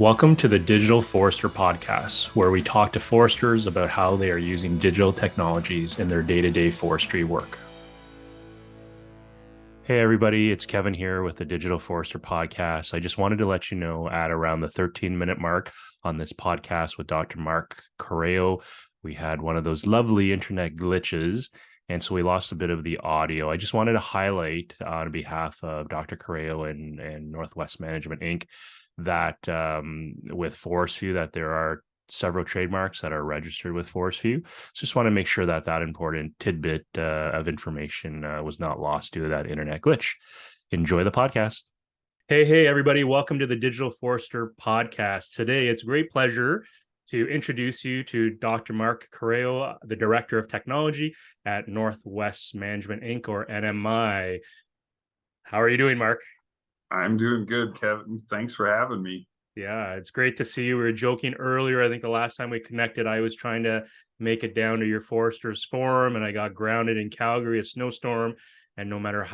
Welcome to the Digital Forester Podcast, where we talk to foresters about how they are using digital technologies in their day-to-day forestry work. Hey, everybody, it's Kevin here with the Digital Forester Podcast. I just wanted to let you know at around the 13-minute mark on this podcast with Dr. Mark Corrao, we had one of those lovely internet glitches, and so we lost a bit of the audio. I just wanted to highlight on behalf of Dr. Corrao and Northwest Management, Inc., that with ForestView, that there are several trademarks that are registered with ForestView. So just want to make sure that that important tidbit of information was not lost due to that internet glitch. Enjoy the podcast. Hey, everybody. Welcome to the Digital Forester Podcast. Today, it's a great pleasure to introduce you to Dr. Mark Corrao, the Director of Technology at Northwest Management, Inc., or NMI. How are you doing, Mark? I'm doing good, Kevin. Thanks for having me. Yeah, it's great to see you. We were joking earlier. I think the last time we connected, I was trying to make it down to your Foresters Forum, and I got grounded in Calgary, a snowstorm. And no matter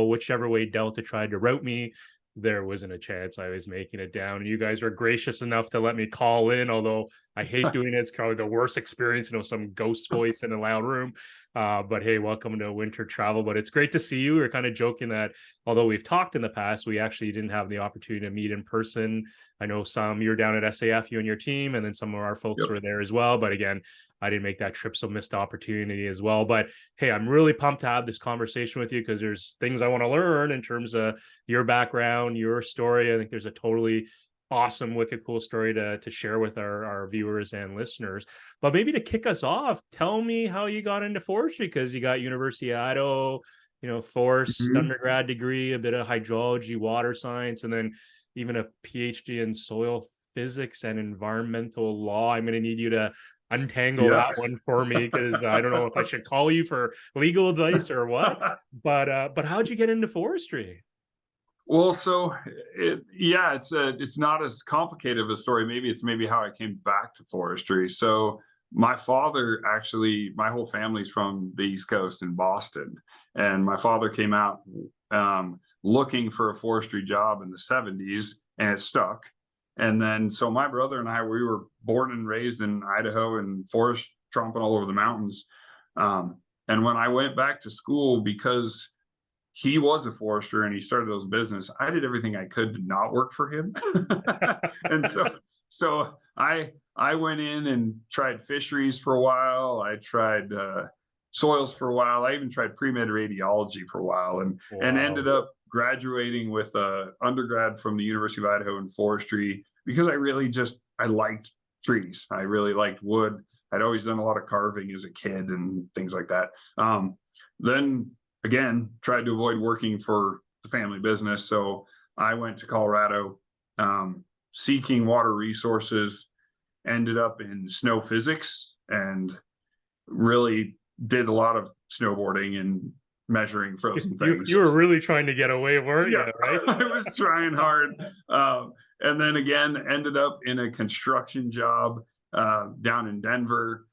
whichever way Delta tried to route me, there wasn't a chance I was making it down. And you guys were gracious enough to let me call in, although I hate doing it. It's probably the worst experience, some ghost voice in a loud room. But hey, welcome to winter travel. But it's great to see you. We're kind of joking that although we've talked in the past, we actually didn't have the opportunity to meet in person. I know you're down at SAF, you and your team, and then some of our folks were there as well. But again, I didn't make that trip, so missed the opportunity as well. But hey, I'm really pumped to have this conversation with you because there's things I want to learn in terms of your background, your story. I think there's a totally awesome, wicked cool story to share with our viewers and listeners. But maybe to kick us off, tell me how you got into forestry, because you got University of Idaho, forest undergrad degree, a bit of hydrology, water science, and then even a Ph.D. in soil physics and environmental law. I'm going to need you to untangle that one for me, because I don't know if I should call you for legal advice or what. But how'd you get into forestry? Well, so it's not as complicated of a story. Maybe how I came back to forestry. So my father, actually, my whole family's from the East Coast in Boston, and my father came out looking for a forestry job in the 70s, and it stuck. And then so my brother and I, we were born and raised in Idaho and forest tromping all over the mountains. And when I went back to school, because he was a forester and he started his business, I did everything I could to not work for him. And so I went in and tried fisheries for a while. I tried soils for a while. I even tried pre-med radiology for a while, and ended up graduating with a undergrad from the University of Idaho in forestry, because I liked trees. I really liked wood. I'd always done a lot of carving as a kid and things like that. Then again, tried to avoid working for the family business. So I went to Colorado seeking water resources, ended up in snow physics, and really did a lot of snowboarding and measuring frozen things. You were really trying to get away, weren't you? Right? I was trying hard. And then again, ended up in a construction job down in Denver.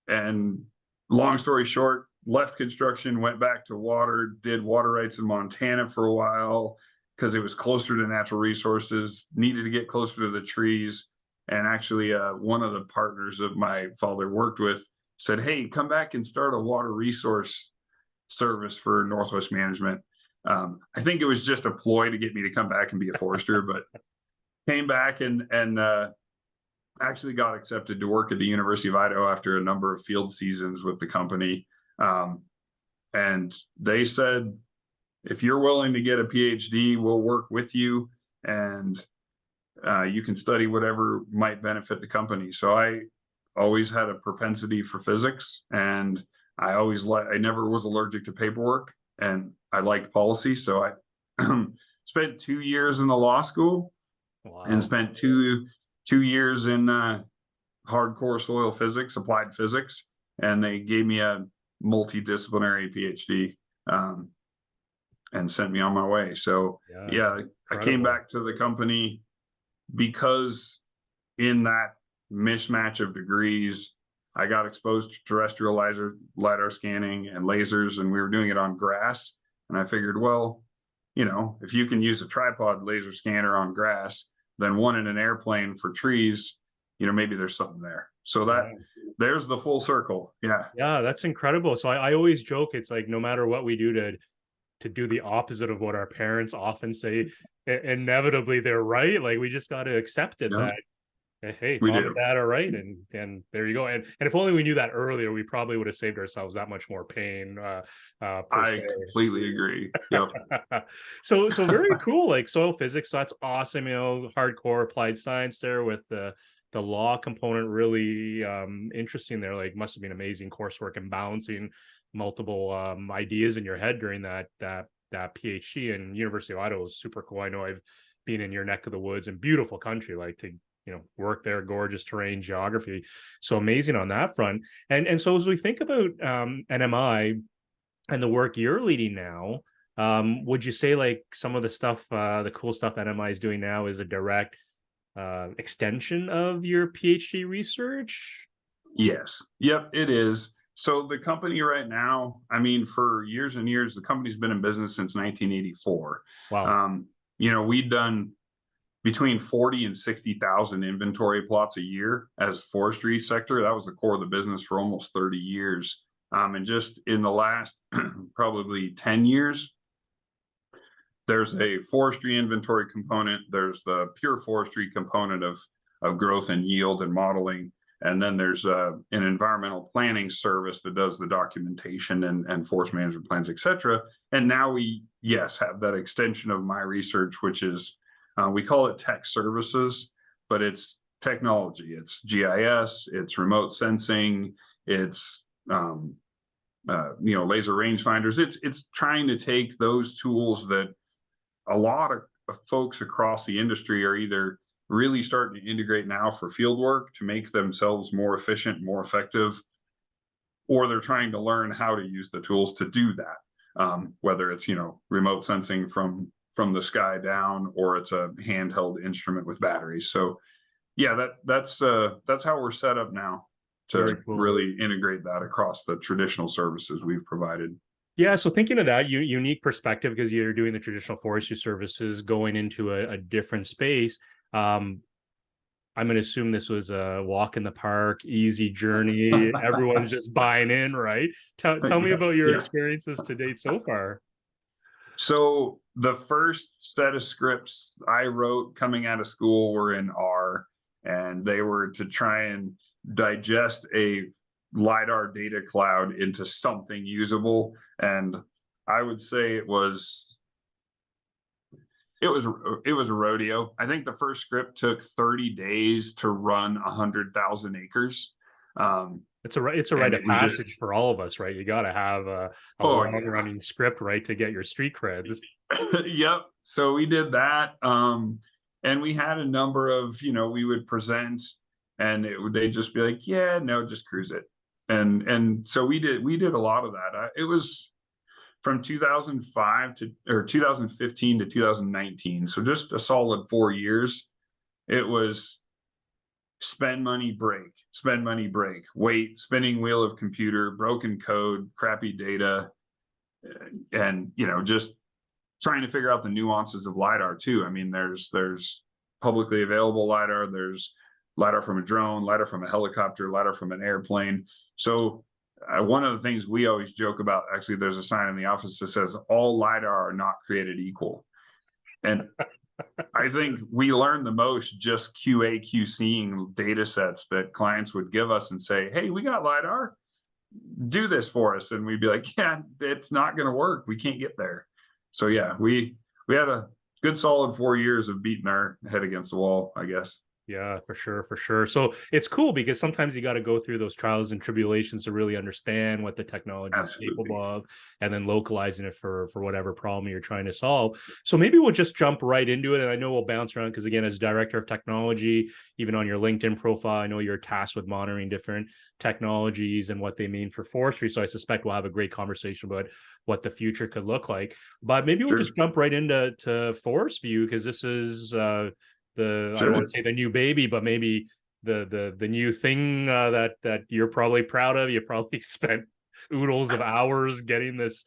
And long story short, left construction, went back to water, did water rights in Montana for a while because it was closer to natural resources, needed to get closer to the trees. And actually, one of the partners that my father worked with said, "Hey, come back and start a water resource service for Northwest Management." I think it was just a ploy to get me to come back and be a forester, but came back and actually got accepted to work at the University of Idaho after a number of field seasons with the company. And they said, if you're willing to get a Ph.D., we'll work with you, and you can study whatever might benefit the company. So I always had a propensity for physics, and I never was allergic to paperwork, and I liked policy. So I spent 2 years in the law school. Wow. And spent two years in hardcore soil physics, applied physics, and they gave me a multidisciplinary PhD and sent me on my way. So I came back to the company because in that mismatch of degrees, I got exposed to terrestrial lidar scanning and lasers, and we were doing it on grass. And I figured, well, if you can use a tripod laser scanner on grass, than one in an airplane for trees, maybe there's something there. So that there's the full circle. Yeah. Yeah, that's incredible. So I always joke, it's like no matter what we do to do the opposite of what our parents often say, inevitably they're right. Like we just got to accept it, Yeah, that hey, we mom and do. dad are right, and there you go. And if only we knew that earlier, we probably would have saved ourselves that much more pain, per se. I completely agree. Yep. So very cool. Like soil physics, that's awesome. Hardcore applied science there with the law component, really interesting there. Like must have been amazing coursework and balancing multiple ideas in your head during that PhD. And University of Idaho is super cool. I know I've been in your neck of the woods and beautiful country, like to work there, gorgeous terrain, geography. So amazing on that front. And so as we think about NMI and the work you're leading now, would you say like some of the stuff, the cool stuff NMI is doing now is a direct extension of your PhD research? Yes. Yep, it is. So the company right now, I mean, for years and years, the company's been in business since 1984. Wow. We've done between 40 and 60,000 inventory plots a year as forestry sector. That was the core of the business for almost 30 years. And just in the last probably 10 years, there's a forestry inventory component. There's the pure forestry component of growth and yield and modeling. And then there's an environmental planning service that does the documentation and forest management plans, et cetera. And now we, yes, have that extension of my research, which is, we call it tech services, but it's technology. It's GIS, it's remote sensing, it's laser rangefinders. It's trying to take those tools that a lot of folks across the industry are either really starting to integrate now for field work to make themselves more efficient, more effective, or they're trying to learn how to use the tools to do that. Whether it's remote sensing from the sky down, or it's a handheld instrument with batteries. So yeah, that's how we're set up now to Cool. really integrate that across the traditional services we've provided. Yeah, so thinking of that unique perspective, because you're doing the traditional forestry services, going into a different space. I'm going to assume this was a walk in the park, easy journey. Everyone's just buying in, right? Tell me about your experiences to date so far. So the first set of scripts I wrote coming out of school were in R, and they were to try and digest a LiDAR data cloud into something usable. And I would say it was a rodeo. I think the first script took 30 days to run 100,000 acres. It's a rite of passage for all of us, right? You got to have a long running script, right, to get your street creds. Yep. So we did that. And we had a number of, we would present and they'd just be like, yeah, no, just cruise it. And so we did a lot of that. It was from 2005 to 2015 to 2019. So just a solid 4 years. It was spend money, break, wait, spinning wheel of computer, broken code, crappy data, and just trying to figure out the nuances of LiDAR too. I mean, there's publicly available LiDAR, there's LiDAR from a drone, LiDAR from a helicopter, LiDAR from an airplane. So one of the things we always joke about, actually, there's a sign in the office that says all LiDAR are not created equal. And I think we learned the most just QA/QCing data sets that clients would give us and say, hey, we got LiDAR, do this for us. And we'd be like, yeah, it's not going to work. We can't get there. So yeah, we had a good solid 4 years of beating our head against the wall, I guess. Yeah, for sure. So it's cool because sometimes you got to go through those trials and tribulations to really understand what the technology is capable of, and then localizing it for whatever problem you're trying to solve. So maybe we'll just jump right into it. And I know we'll bounce around because, again, as director of technology, even on your LinkedIn profile, I know you're tasked with monitoring different technologies and what they mean for forestry. So I suspect we'll have a great conversation about what the future could look like. But maybe we'll just jump right into ForestView, because this is I don't want to say the new baby, but maybe the new thing that you're probably proud of. You probably spent oodles of hours getting this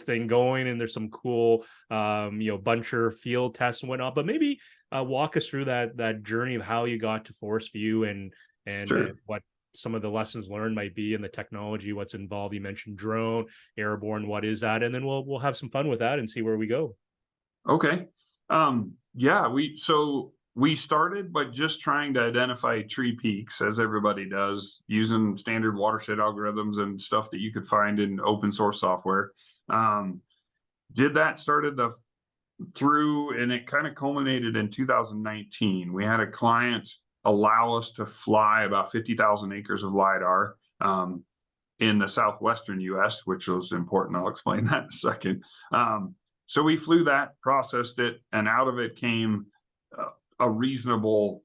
thing going, and there's some cool buncher field tests and whatnot. But maybe walk us through that journey of how you got to ForestView, and Sure. what some of the lessons learned might be in the technology, what's involved. You mentioned drone, airborne, what is that? And then we'll have some fun with that and see where we go. Okay. Yeah, we started by just trying to identify tree peaks, as everybody does, using standard watershed algorithms and stuff that you could find in open source software. Um, did that started the through, and it kind of culminated in 2019. We had a client allow us to fly about 50,000 acres of lidar in the southwestern US, which was important. I'll explain that in a second. So we flew that, processed it, and out of it came a reasonable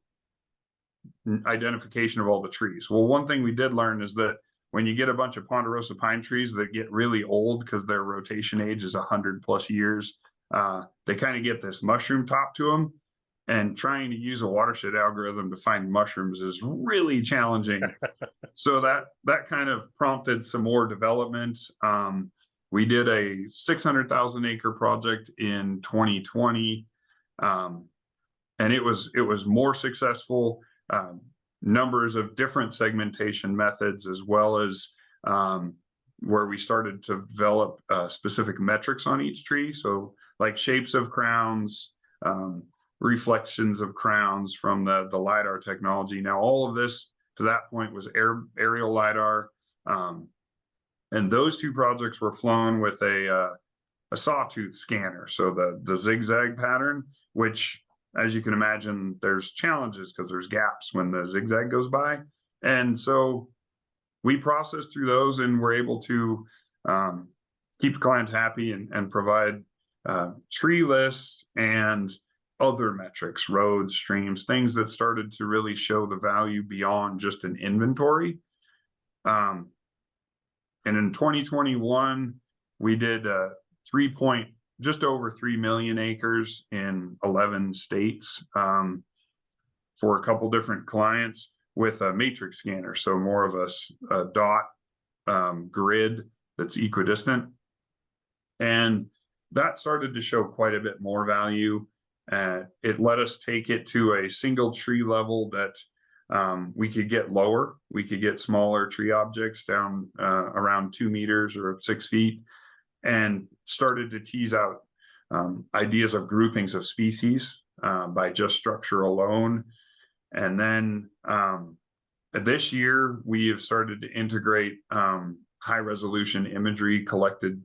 identification of all the trees. Well, one thing we did learn is that when you get a bunch of ponderosa pine trees that get really old because their rotation age is 100+ years, they kind of get this mushroom top to them. And trying to use a watershed algorithm to find mushrooms is really challenging. So that kind of prompted some more development. We did a 600,000 acre project in 2020, and it was more successful. Numbers of different segmentation methods, as well as where we started to develop specific metrics on each tree. So like shapes of crowns, reflections of crowns from the LiDAR technology. Now, all of this to that point was aerial LiDAR. And those two projects were flown with a sawtooth scanner. So the zigzag pattern, which, as you can imagine, there's challenges because there's gaps when the zigzag goes by. And so we processed through those and were able to keep the clients happy and provide tree lists and other metrics, roads, streams, things that started to really show the value beyond just an inventory. And in 2021, we did just over 3 million acres in 11 states for a couple different clients with a matrix scanner. So more of a dot grid that's equidistant. And that started to show quite a bit more value. It let us take it to a single tree level that we could get lower. We could get smaller tree objects down around 2 meters or 6 feet, and started to tease out ideas of groupings of species by just structure alone. And then this year, we have started to integrate high resolution imagery collected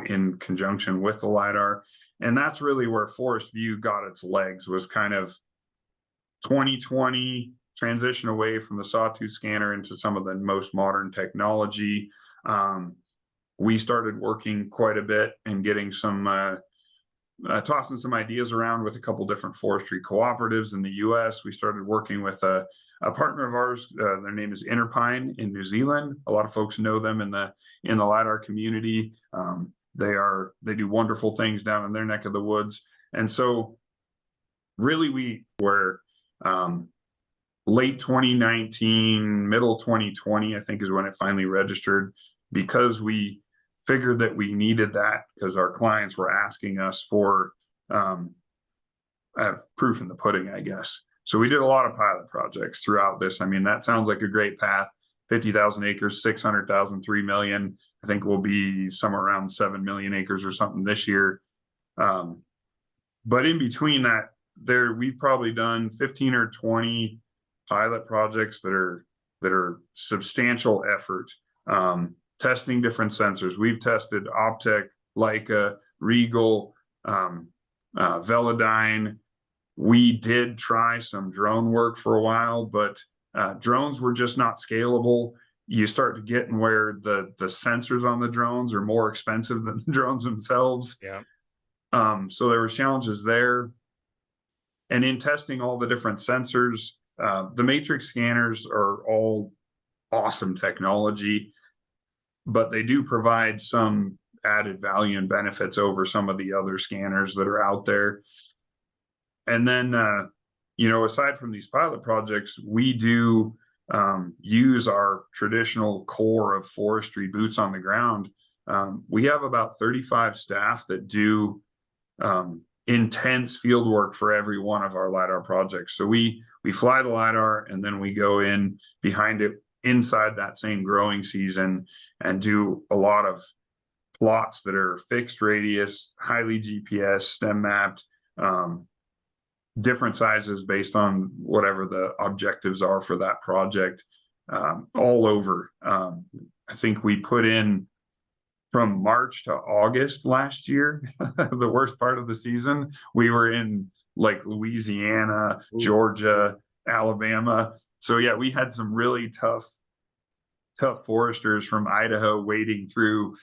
in conjunction with the LiDAR. And that's really where ForestView got its legs, was kind of 2020 transition away from the sawtooth scanner into some of the most modern technology. We started working quite a bit and getting some tossing some ideas around with a couple different forestry cooperatives in the US. We started working with a partner of ours. Their name is Interpine in New Zealand. A lot of folks know them in the LiDAR community. They do wonderful things down in their neck of the woods. And so really we were late 2019, middle 2020, I think is when it finally registered, because we figured that we needed that because our clients were asking us for proof in the pudding, I guess. So we did a lot of pilot projects throughout this. I mean, that sounds like a great path. 50,000 acres, 600,000, 3 million. I think we'll be somewhere around 7 million acres or something this year. But in between that, we've probably done 15 or 20 pilot projects that are substantial effort. Testing different sensors. We've tested Optec, Leica, Regal, Velodyne. We did try some drone work for a while, but drones were just not scalable. You start to get in where the sensors on the drones are more expensive than the drones themselves. Yeah. So there were challenges there. And in testing all the different sensors, the matrix scanners are all awesome technology, but they do provide some added value and benefits over some of the other scanners that are out there. And then, aside from these pilot projects, we do use our traditional core of forestry boots on the ground. We have about 35 staff that do intense field work for every one of our LiDAR projects. So we fly the LiDAR, and then we go in behind it inside that same growing season and do a lot of plots that are fixed radius, highly GPS, stem mapped, different sizes based on whatever the objectives are for that project, all over. I think we put in from March to August last year, the worst part of the season, we were in like Louisiana, Georgia, Alabama. So yeah, we had some really tough foresters from Idaho wading through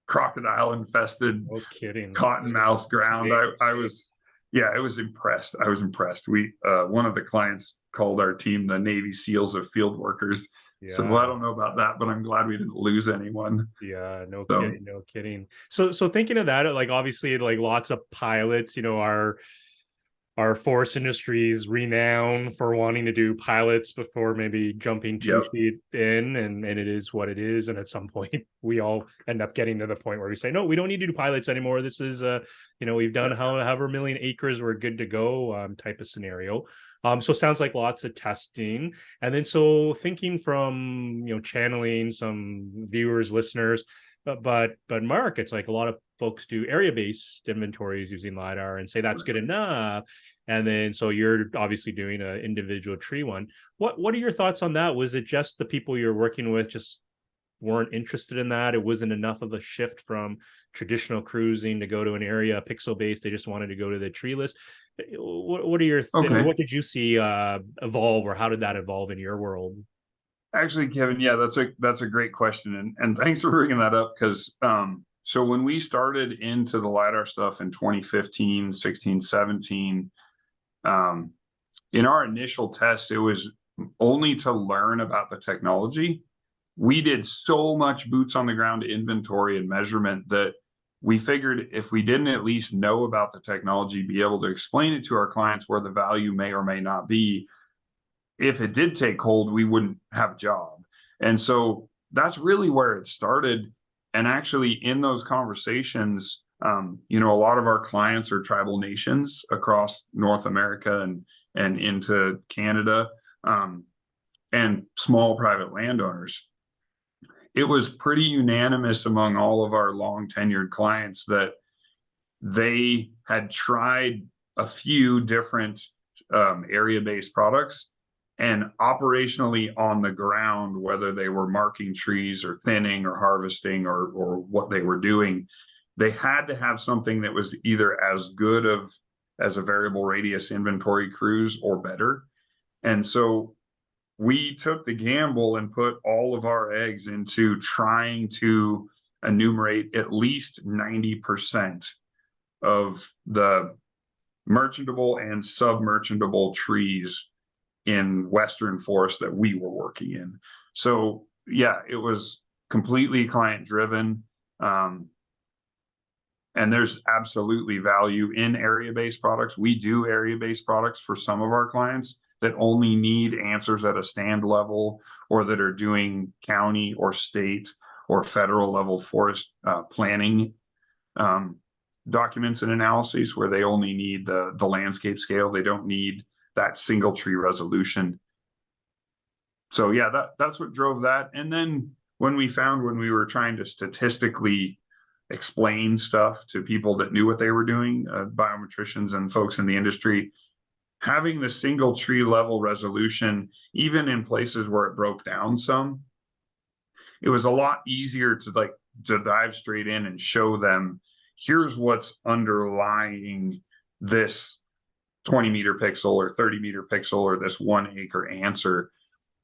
crocodile infested, No kidding. cottonmouth ground. I was, yeah, I was impressed. I was impressed. We, one of the clients called our team the Navy SEALs of field workers. Yeah. So, well, I don't know about that, but I'm glad we didn't lose anyone. Yeah, no So, kidding, no kidding. So thinking of that, like obviously like lots of pilots, you know, our forest industry is renowned for wanting to do pilots before maybe jumping 2 feet in, and it is what it is. And at some point, we all end up getting to the point where we say, no, we don't need to do pilots anymore. This is, you know, we've done however million acres, we're good to go, type of scenario. So it sounds like lots of testing. And then so thinking from, you know, channeling some viewers, listeners, but Mark, it's like a lot of folks do area-based inventories using LiDAR and say that's good enough. And then so you're obviously doing an individual tree one. What are your thoughts on that? Was it just the people you're working with just weren't interested in that? It wasn't enough of a shift from traditional cruising to go to an area pixel-based. They just wanted to go to the tree list. What are your what did you see evolve, or how did that evolve in your world? Actually, Kevin, yeah, that's a great question, and thanks for bringing that up, because so when we started into the LiDAR stuff in 2015, 16, 17, in our initial tests, it was only to learn about the technology. We did so much boots on the ground inventory and measurement that we figured if we didn't at least know about the technology, be able to explain it to our clients where the value may or may not be, if it did take hold, we wouldn't have a job. And so that's really where it started. And actually in those conversations, you know, a lot of our clients are tribal nations across North America and into Canada, and small private landowners. It was pretty unanimous among all of our long tenured clients that they had tried a few different area-based products, and operationally on the ground, whether they were marking trees or thinning or harvesting or what they were doing, they had to have something that was either as good as a variable radius inventory cruise or better. And so we took the gamble and put all of our eggs into trying to enumerate at least 90% of the merchantable and sub-merchantable trees in Western forest that we were working in. So yeah, it was completely client driven. And there's absolutely value in area-based products. We do area-based products for some of our clients that only need answers at a stand level, or that are doing county or state or federal level forest planning documents and analyses, where they only need the landscape scale. They don't need that single tree resolution. So yeah, that's what drove that. And then when we were trying to statistically explain stuff to people that knew what they were doing, biometricians and folks in the industry, having the single tree level resolution, even in places where it broke down some, it was a lot easier to dive straight in and show them, here's what's underlying this 20-meter pixel or 30-meter pixel or this 1 acre answer.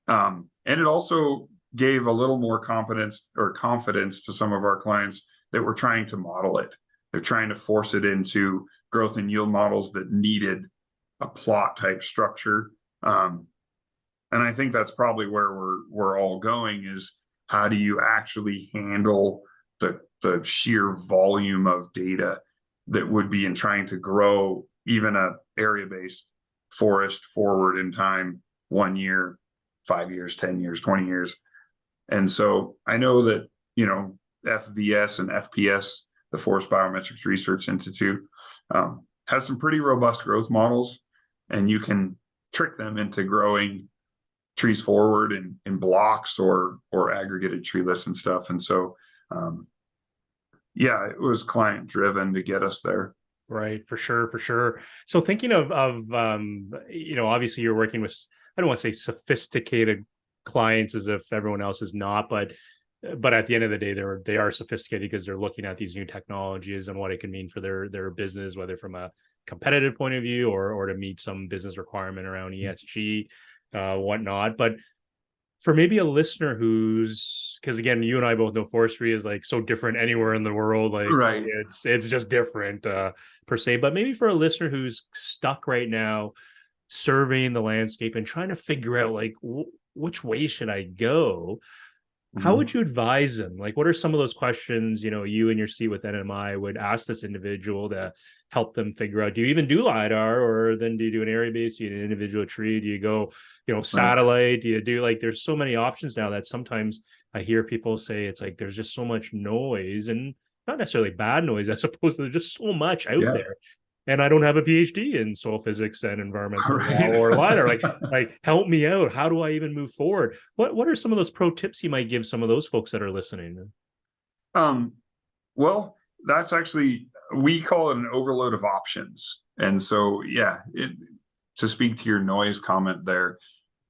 And it also gave a little more confidence to some of our clients that were trying to model it. They're trying to force it into growth and yield models that needed a plot type structure. And I think that's probably where we're all going, is how do you actually handle the sheer volume of data that would be in trying to grow even a area-based forest forward in time 1 year. 5 years, 10 years, 20 years. And so I know that, FVS and FPS, the Forest Biometrics Research Institute, has some pretty robust growth models, and you can trick them into growing trees forward in blocks or aggregated tree lists and stuff. And so, yeah, it was client driven to get us there. Right, for sure, for sure. So thinking of obviously you're working with, I don't want to say sophisticated clients as if everyone else is not, but at the end of the day, they are sophisticated because they're looking at these new technologies and what it can mean for their business, whether from a competitive point of view or to meet some business requirement around ESG, whatnot. But for maybe a listener who's, because again, you and I both know forestry is like so different anywhere in the world, like Right. it's just different per se. But maybe for a listener who's stuck right now surveying the landscape and trying to figure out like which way should I go, how would you advise them? Like, what are some of those questions, you in your seat with NMI would ask this individual to help them figure out, do you even do LiDAR, or then do you do an area base? Do you do an individual tree? Do you go, satellite? Do you do, like, there's so many options now that sometimes I hear people say it's like, there's just so much noise, and not necessarily bad noise. I suppose there's just so much out there. And I don't have a PhD in soil physics and environmental law or LiDAR. Like, help me out. How do I even move forward? What are some of those pro tips you might give some of those folks that are listening? Well, that's actually, we call it an overload of options. And so, to speak to your noise comment there,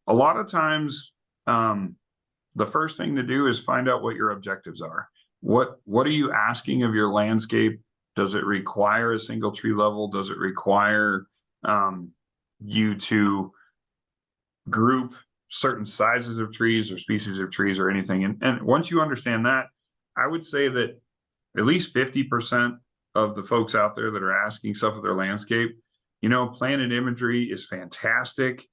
a lot of times, the first thing to do is find out what your objectives are. What are you asking of your landscape? Does it require a single tree level? Does it require you to group certain sizes of trees or species of trees or anything? And once you understand that, I would say that at least 50% of the folks out there that are asking stuff of their landscape, planet imagery is fantastic.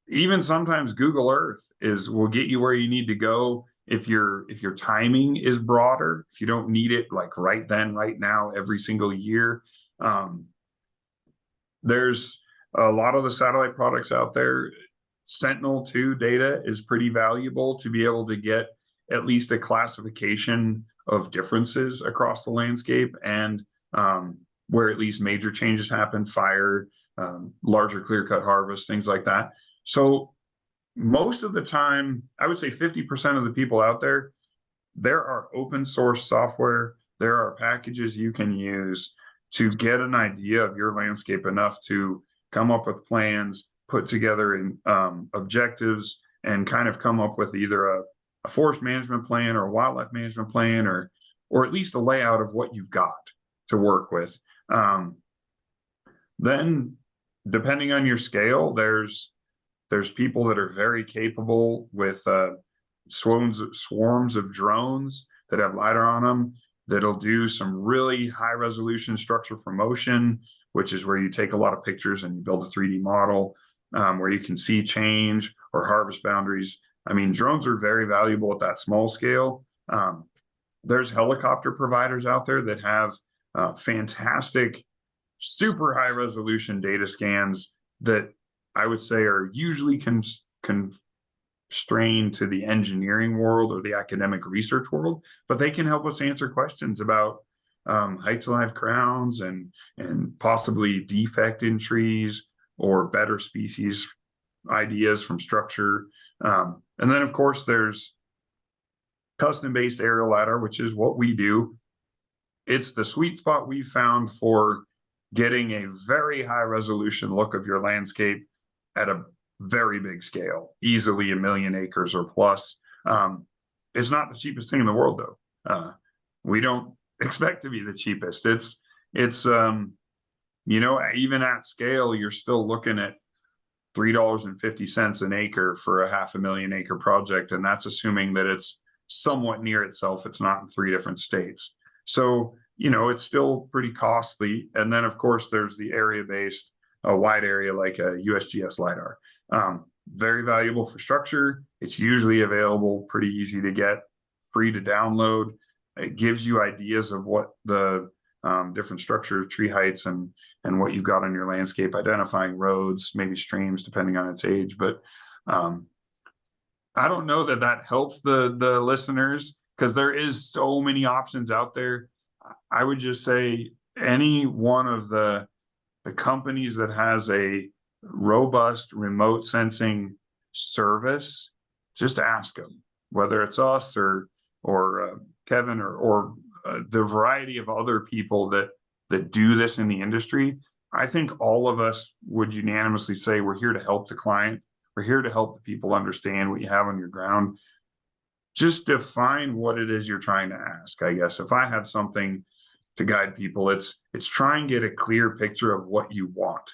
Even sometimes Google Earth will get you where you need to go. If your timing is broader, if you don't need it like right then, right now, every single year, there's a lot of the satellite products out there. Sentinel-2 data is pretty valuable to be able to get at least a classification of differences across the landscape, and where at least major changes happen, fire, larger clear-cut harvest, things like that. So most of the time, I would say 50% of the people out there, there are open source software, there are packages you can use to get an idea of your landscape enough to come up with plans, put together in objectives, and kind of come up with either a forest management plan or a wildlife management plan, or at least a layout of what you've got to work with. Then, depending on your scale, there's people that are very capable with swarms of drones that have LiDAR on them that'll do some really high resolution structure for motion, which is where you take a lot of pictures and you build a 3D model where you can see change or harvest boundaries. I mean, drones are very valuable at that small scale. There's helicopter providers out there that have fantastic, super high resolution data scans that I would say are usually constrained to the engineering world or the academic research world, but they can help us answer questions about height to live crowns and possibly defect in trees or better species ideas from structure. And then, of course, there's custom-based aerial LiDAR, which is what we do. It's the sweet spot we found for getting a very high resolution look of your landscape at a very big scale, easily 1 million acres or plus. It's not the cheapest thing in the world, though. We don't expect to be the cheapest. It's even at scale, you're still looking at $3.50 an acre for a 500,000 acre project, and that's assuming that it's somewhat near itself. It's not in 3 different states. So, it's still pretty costly. And then, of course, there's the area-based, a wide area like a USGS LiDAR. Very valuable for structure. It's usually available, pretty easy to get, free to download. It gives you ideas of what the different structures, tree heights, and what you've got on your landscape, identifying roads, maybe streams, depending on its age. But I don't know that that helps the listeners, because there is so many options out there. I would just say any one of the companies that has a robust remote sensing service, just ask them, whether it's us or Kevin or the variety of other people that do this in the industry. I think all of us would unanimously say we're here to help the client. We're here to help the people understand what you have on your ground. Just define what it is you're trying to ask. I guess if I have something to guide people, it's try and get a clear picture of what you want.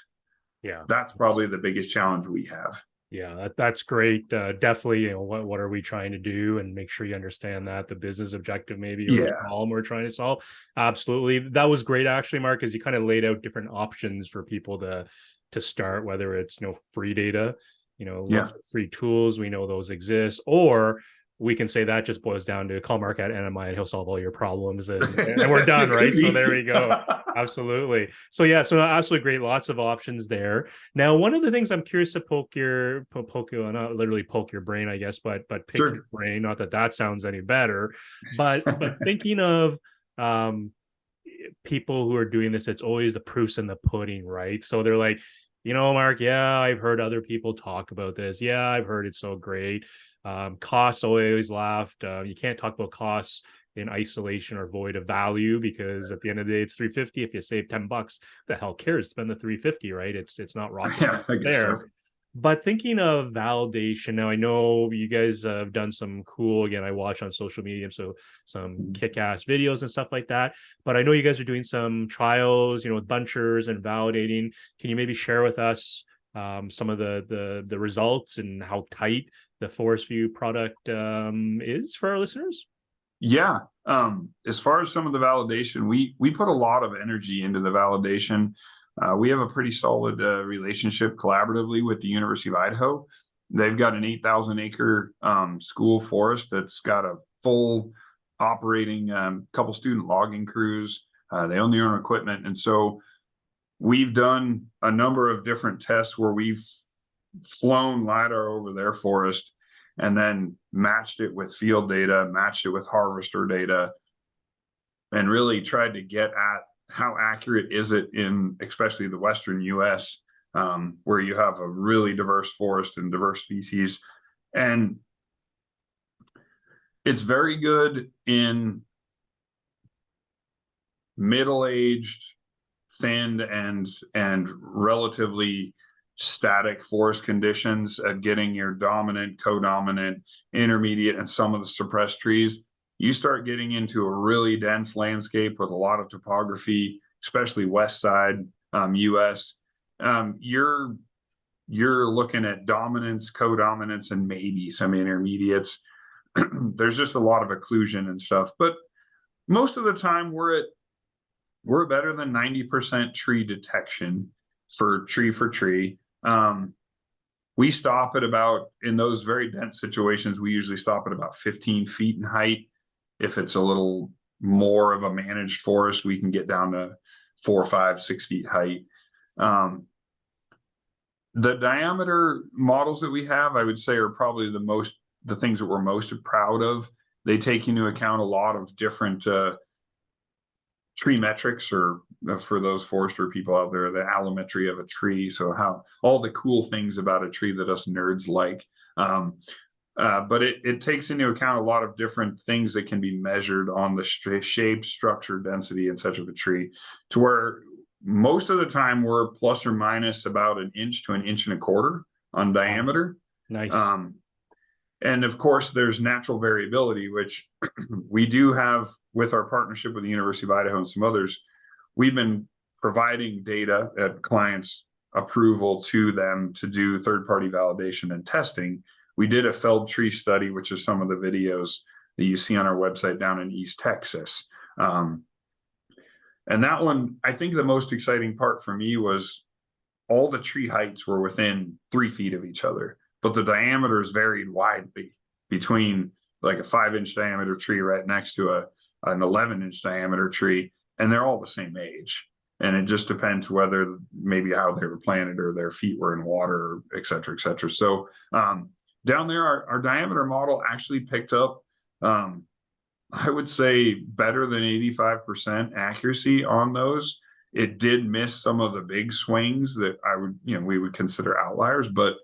Yeah. That's probably the biggest challenge we have. Yeah, that's great. Definitely, what are we trying to do, and make sure you understand that the business objective, maybe, or the Yeah. problem we're trying to solve. Absolutely, that was great, actually, Mark, because you kind of laid out different options for people to start, whether it's free data, look Yeah. for free tools. We know those exist, or we can say that just boils down to call Mark at NMI and he'll solve all your problems, and we're done, right? So there we go. Absolutely. So yeah, so absolutely great. Lots of options there. Now, one of the things I'm curious to poke you, not literally poke your brain, I guess, but pick Sure. your brain. Not that that sounds any better, but thinking of people who are doing this, it's always the proofs in the pudding, right? So they're like, Mark, yeah, I've heard other people talk about this. Yeah, I've heard it's so great. Costs, always laughed. You can't talk about costs in isolation or void of value, because at the end of the day, it's $350. If you save $10, the hell cares? Spend the $350, right? It's not rocket Yeah, I guess there. so. But thinking of validation, now I know you guys have done some cool, again, I watch on social media, so some kick-ass videos and stuff like that. But I know you guys are doing some trials, with bunchers and validating. Can you maybe share with us some of the results and how tight the ForestView product is for our listeners? Yeah. As far as some of the validation, we put a lot of energy into the validation. We have a pretty solid relationship collaboratively with the University of Idaho. They've got an 8,000 acre school forest that's got a full operating couple student logging crews. They own their own equipment. And so we've done a number of different tests where we've flown LiDAR over their forest and then matched it with field data, matched it with harvester data, and really tried to get at how accurate is it in especially the Western US, where you have a really diverse forest and diverse species. And it's very good in middle-aged, thinned, and relatively static forest conditions at getting your dominant, co-dominant, intermediate, and some of the suppressed trees. You start getting into a really dense landscape with a lot of topography, especially west side US. You're looking at dominance, co-dominance, and maybe some intermediates. There's just a lot of occlusion and stuff, but most of the time we're better than 90% tree detection for tree. We stop at about, in those very dense situations, we usually stop at about 15 feet in height. If it's a little more of a managed forest, we can get down to 4, 5, 6 feet height. The diameter models that we have, I would say, are probably the things that we're most proud of. They take into account a lot of different tree metrics, or for those forester people out there, the allometry of a tree. So how all the cool things about a tree that us nerds like. But it takes into account a lot of different things that can be measured on the shape, structure, density, and such of a tree, to where most of the time we're plus or minus about 1 inch to 1.25 inches on diameter. Nice. And of course, there's natural variability, which we do have with our partnership with the University of Idaho and some others. We've been providing data at clients' approval to them to do third-party validation and testing. We did a felled tree study, which is some of the videos that you see on our website down in East Texas. And that one, I think the most exciting part for me was all the tree heights were within 3 feet of each other, but the diameters varied widely between like a 5-inch diameter tree right next to an 11-inch diameter tree, and they're all the same age. And it just depends whether maybe how they were planted or their feet were in water, et cetera, et cetera. So down there, our diameter model actually picked up, I would say, better than 85% accuracy on those. It did miss some of the big swings that we would consider outliers, but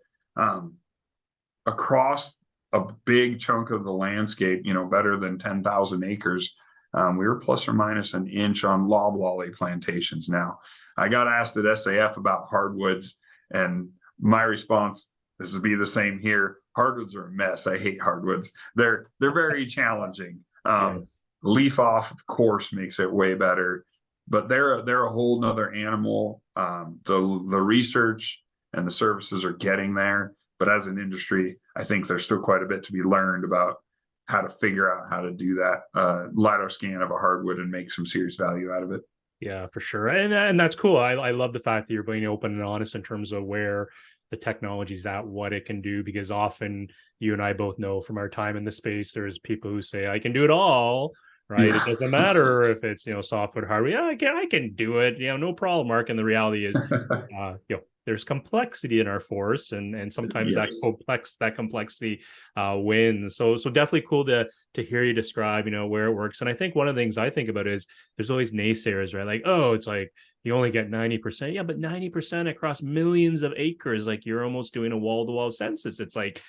across a big chunk of the landscape, better than 10,000 acres, we were plus or minus an inch on loblolly plantations. Now, I got asked at SAF about hardwoods, and my response is to be the same here. Hardwoods are a mess. I hate hardwoods. They're very challenging. Yes. Leaf off, of course, makes it way better, but they're a whole nother animal. The research and the services are getting there, but as an industry, I think there's still quite a bit to be learned about how to figure out how to do that LiDAR scan of a hardwood and make some serious value out of it. Yeah, for sure. And that's cool. I love the fact that you're being open and honest in terms of where the technology's at, what it can do, because often you and I both know from our time in the space, there's people who say, I can do it all, right? Yeah. It doesn't matter if it's, software, hardware. Yeah, I can do it. No problem, Mark. And the reality is, there's complexity in our force, and sometimes Yes. that complexity wins. So definitely cool to hear you describe, where it works. And I think one of the things I think about is there's always naysayers, right? Like, oh, it's like you only get 90%. Yeah, but 90% across millions of acres, like you're almost doing a wall-to-wall census. It's like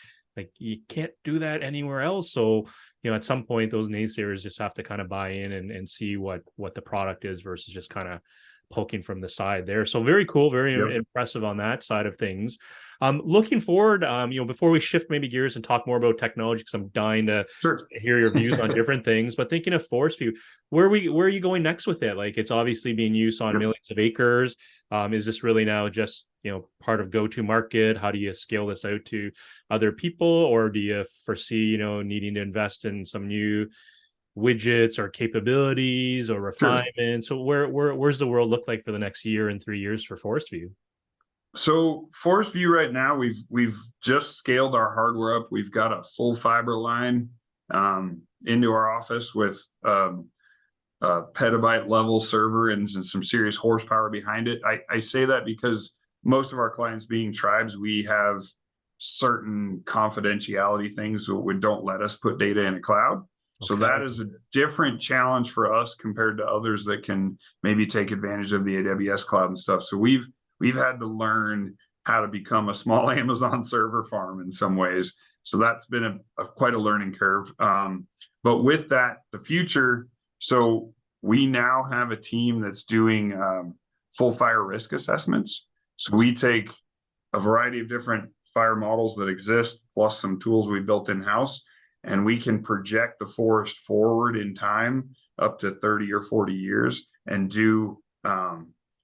you can't do that anywhere else. So at some point those naysayers just have to kind of buy in and see what the product is versus just kind of poking from the side there. So very cool, very impressive on that side of things. Looking forward, before we shift maybe gears and talk more about technology, because I'm dying to hear your views on different things, but thinking of ForestView, where are you going next with it? Like, it's obviously being used on millions of acres. Is this really now just, part of go-to market? How do you scale this out to other people? Or do you foresee, needing to invest in some new widgets or capabilities or refinement? So where's the world look like for the next year and 3 years for ForestView? So ForestView right now, we've just scaled our hardware up. We've got a full fiber line into our office with a petabyte level server and some serious horsepower behind it. I say that because most of our clients being tribes, we have certain confidentiality things that don't let us put data in a cloud. So that is a different challenge for us compared to others that can maybe take advantage of the AWS cloud and stuff. So we've had to learn how to become a small Amazon server farm in some ways. So that's been quite a learning curve. But with that, the future, so we now have a team that's doing full fire risk assessments. So we take a variety of different fire models that exist, plus some tools we built in-house, and we can project the forest forward in time up to 30 or 40 years and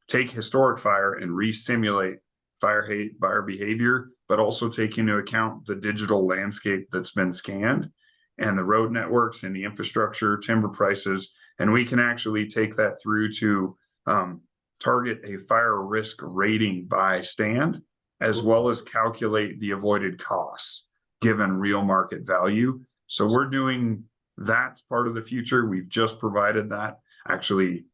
take historic fire and re-simulate fire behavior, but also take into account the digital landscape that's been scanned and the road networks and the infrastructure, timber prices. And we can actually take that through to target a fire risk rating by stand, as well as calculate the avoided costs given real market value. So we're doing that's part of the future. We've just provided that actually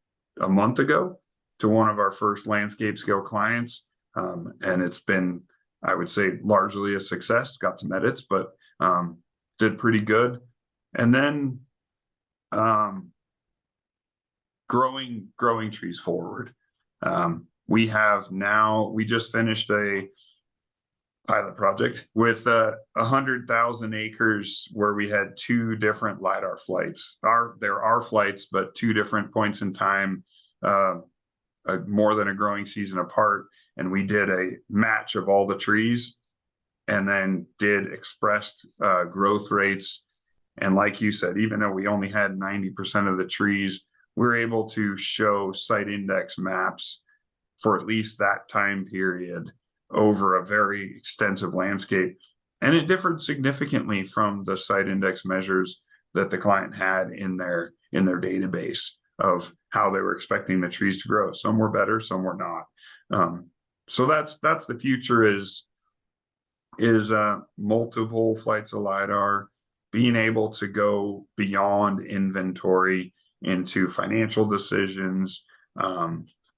a month ago to one of our first landscape scale clients. And it's been, I would say, largely a success. Got some edits, but did pretty good. And then growing trees forward. We just finished a pilot project with 100,000 acres where we had 2 different LiDAR flights. There are flights, but 2 different points in time, more than a growing season apart. And we did a match of all the trees and then did expressed growth rates. And like you said, even though we only had 90% of the trees, we're able to show site index maps for at least that time period over a very extensive landscape. And it differed significantly from the site index measures that the client had in their database of how they were expecting the trees to grow. Some were better, some were not. So that's the future is multiple flights of LiDAR, being able to go beyond inventory into financial decisions,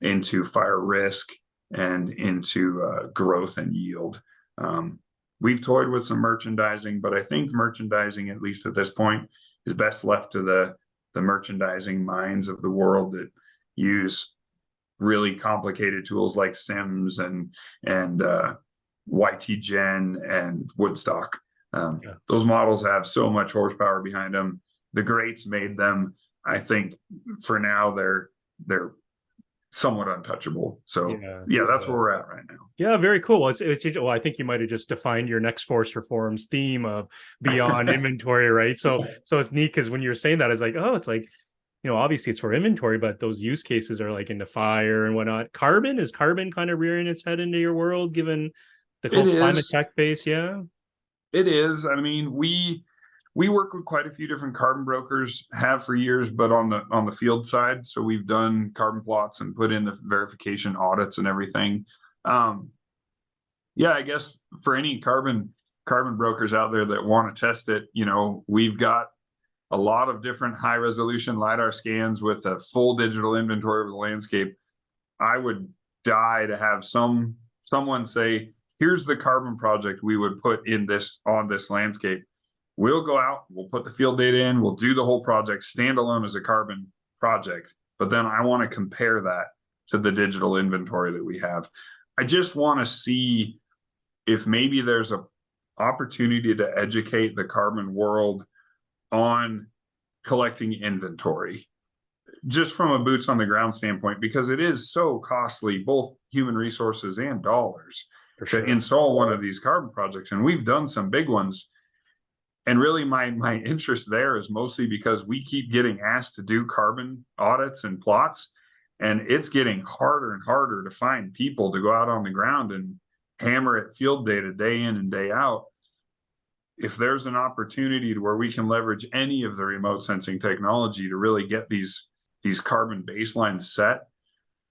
into fire risk, and into growth and yield. we've toyed with some merchandising, but I think merchandising, at least at this point, is best left to the merchandising minds of the world that use really complicated tools like Sims and YT-Gen and Woodstock. Those models have so much horsepower behind them. The greats made them. I think for now they're somewhat untouchable. So yeah, that's where we're at right now. Yeah, very cool. Well, well, I think you might have just defined your next Forester Forums theme of beyond inventory, right? So it's neat because when you're saying that, it's like, oh, it's like, obviously it's for inventory, but those use cases are like into fire and whatnot. Is carbon kind of rearing its head into your world, given the whole climate tech base? Yeah, it is. I mean, we work with quite a few different carbon brokers, have for years, but on the field side. So we've done carbon plots and put in the verification audits and everything. Yeah, I guess for any carbon brokers out there that want to test it, we've got a lot of different high resolution LiDAR scans with a full digital inventory of the landscape. I would die to have someone say, here's the carbon project we would put on this landscape. We'll go out, we'll put the field data in, we'll do the whole project standalone as a carbon project. But then I want to compare that to the digital inventory that we have. I just want to see if maybe there's an opportunity to educate the carbon world on collecting inventory, just from a boots on the ground standpoint, because it is so costly, both human resources and dollars, to install one of these carbon projects. And we've done some big ones. And really my interest there is mostly because we keep getting asked to do carbon audits and plots, and it's getting harder and harder to find people to go out on the ground and hammer at field data day in and day out. If there's an opportunity to where we can leverage any of the remote sensing technology to really get these carbon baselines set,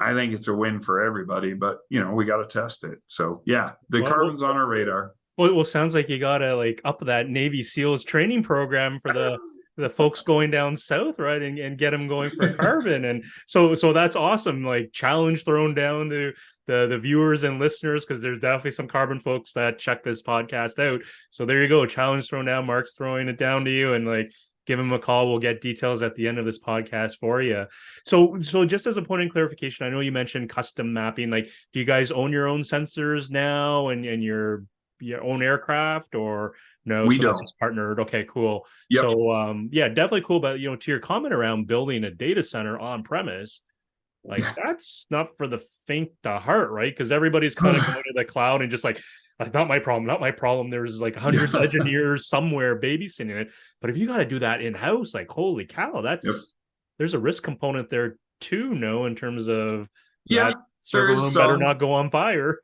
I think it's a win for everybody. But we got to test it. So yeah, carbon's on our radar. Well, sounds like you gotta like up that Navy SEALs training program for the folks going down south, right, and get them going for carbon. And so that's awesome. Like challenge thrown down to the viewers and listeners, because there's definitely some carbon folks that check this podcast out. So there you go, challenge thrown down. Mark's throwing it down to you, and like give him a call. We'll get details at the end of this podcast for you. So just as a point of clarification, I know you mentioned custom mapping. Like, do you guys own your own sensors now and your own aircraft, or no? We so don't. That's just partnered. Okay, cool. Yep. So yeah, definitely cool. But to your comment around building a data center on premise, like that's not for the faint of heart, right? Because everybody's kind of going to the cloud and just like not my problem. There's like hundreds of engineers somewhere babysitting it. But if you got to do that in-house, like holy cow, there's a risk component there too, no, in terms of that server room better not go on fire.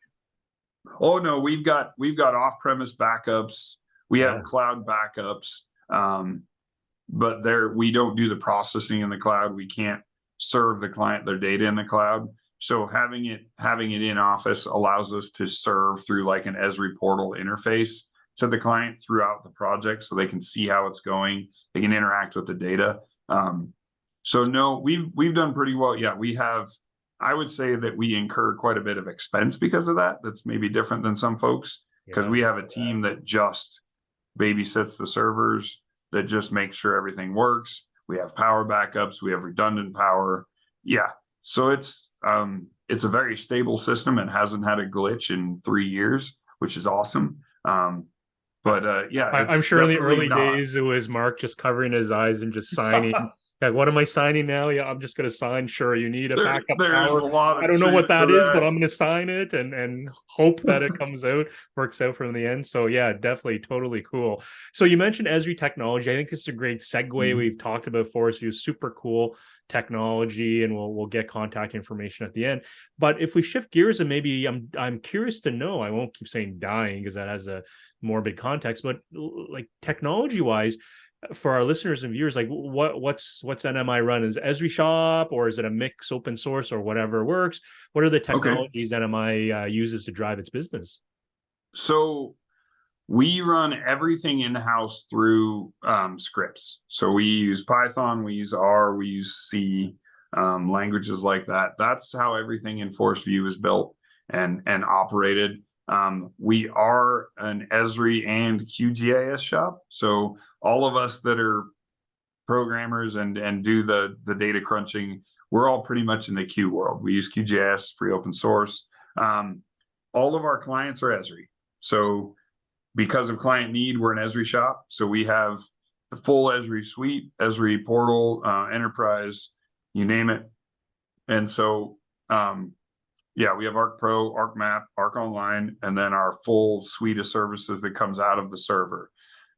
Oh no, we've got off-premise backups. We have cloud backups. But we don't do the processing in the cloud. We can't serve the client their data in the cloud. So having it in office allows us to serve through like an Esri portal interface to the client throughout the project, so they can see how it's going. They can interact with the data. So no, we've done pretty well. Yeah, we have. I would say that we incur quite a bit of expense because of that. That's maybe different than some folks, because we have a team that just babysits the servers, that just makes sure everything works. We have power backups. We have redundant power. Yeah. So it's a very stable system and hasn't had a glitch in 3 years, which is awesome. But yeah, I'm sure in the early days it was Mark just covering his eyes and just signing. Yeah, what am I signing now? Yeah, I'm just going to sign. Sure, you need a backup power. I don't know what that is, but I'm going to sign it and hope that it works out from the end. So yeah, definitely, totally cool. So you mentioned Esri technology. I think this is a great segue. We've talked about ForestView, super cool technology, and we'll get contact information at the end. But if we shift gears, and maybe I'm curious to know, I won't keep saying dying because that has a morbid context, but like technology wise, for our listeners and viewers, like what's NMI run? Is Esri shop, or is it a mix open source, or whatever works? What are the technologies NMI uses to drive its business? So we run everything in-house through scripts. So we use Python, we use R, we use C, languages like that. That's how everything in ForestView is built and operated. We are an Esri and QGIS shop. So all of us that are programmers and do the data crunching, we're all pretty much in the Q world. We use QGIS, free open source. All of our clients are Esri. So because of client need, we're an Esri shop. So we have the full Esri suite, Esri portal, enterprise, you name it. And so, yeah, we have Arc Pro, Arc Map, Arc Online, and then our full suite of services that comes out of the server,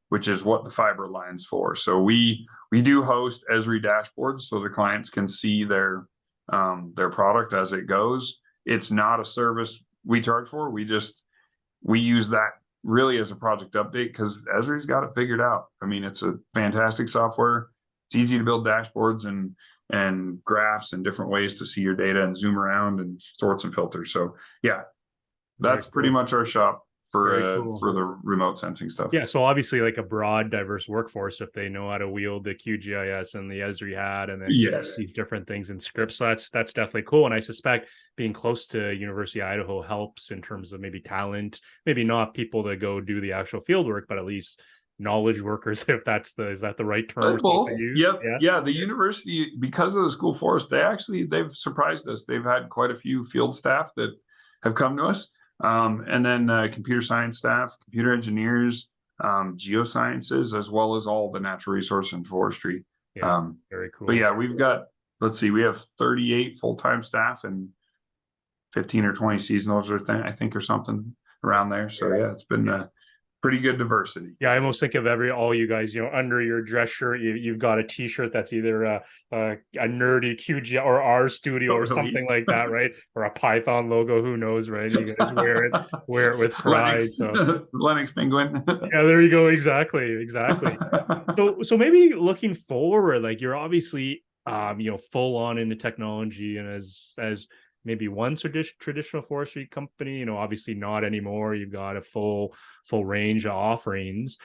which is what the fiber line's for. So we do host Esri dashboards so the clients can see their product as it goes. It's not a service we charge for. We use that really as a project update because Esri's got it figured out. I mean, it's a fantastic software. It's easy to build dashboards and graphs and different ways to see your data and zoom around and sorts and filters. So yeah, that's pretty much our shop for the remote sensing stuff. Yeah, so obviously like a broad, diverse workforce if they know how to wield the QGIS and the Esri hat and then these different things in scripts. So that's definitely cool. And I suspect being close to University of Idaho helps in terms of maybe talent, maybe not people that go do the actual field work, but at least knowledge workers, if is that the right term both. To use? Yeah, the university, because of the school forest, they've surprised us. They've had quite a few field staff that have come to us. And then computer science staff, computer engineers, geosciences, as well as all the natural resource and forestry. Very cool. But yeah, we've got, let's see, we have 38 full-time staff and 15 or 20 seasonals I think, or something around there. So yeah, it's been pretty good diversity. Yeah, I almost think of all you guys, under your dress shirt, you've got a T-shirt that's either a nerdy QG or R Studio or something like that, right? Or a Python logo, who knows, right? You guys wear it with pride. Lennox Penguin. Yeah, there you go. Exactly. So maybe looking forward, like you're obviously full on into technology, and as maybe one traditional forestry company, obviously not anymore. You've got a full range of offerings.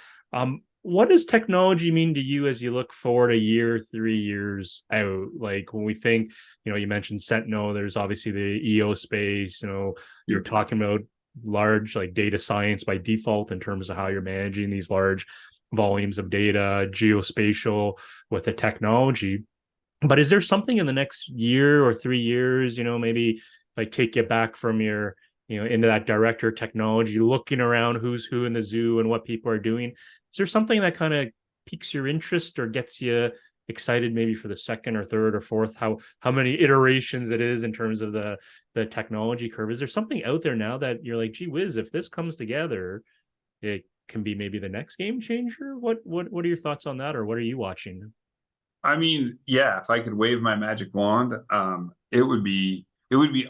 What does technology mean to you as you look forward a year, 3 years out? Like when we think, you mentioned Sentinel, there's obviously the EO space, you're talking about large like data science by default in terms of how you're managing these large volumes of data, geospatial with the technology. But is there something in the next year or 3 years, maybe if I take you back from your, into that director of technology, looking around who's who in the zoo and what people are doing, is there something that kind of piques your interest or gets you excited maybe for the second or third or fourth, how many iterations it is in terms of the technology curve? Is there something out there now that you're like, gee whiz, if this comes together, it can be maybe the next game changer? What are your thoughts on that, or what are you watching? I mean, yeah, if I could wave my magic wand, it would be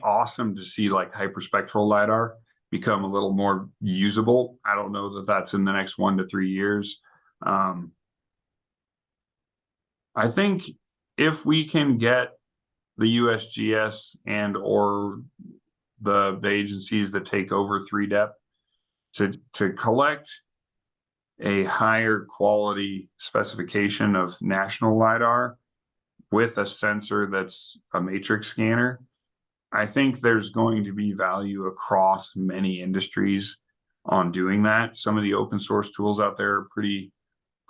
awesome to see like hyperspectral lidar become a little more usable. I don't know that that's in the next 1 to 3 years. I think if we can get the USGS and or the agencies that take over 3DEP to collect a higher quality specification of national lidar with a sensor that's a matrix scanner, I think there's going to be value across many industries on doing that. Some of the open source tools out there are pretty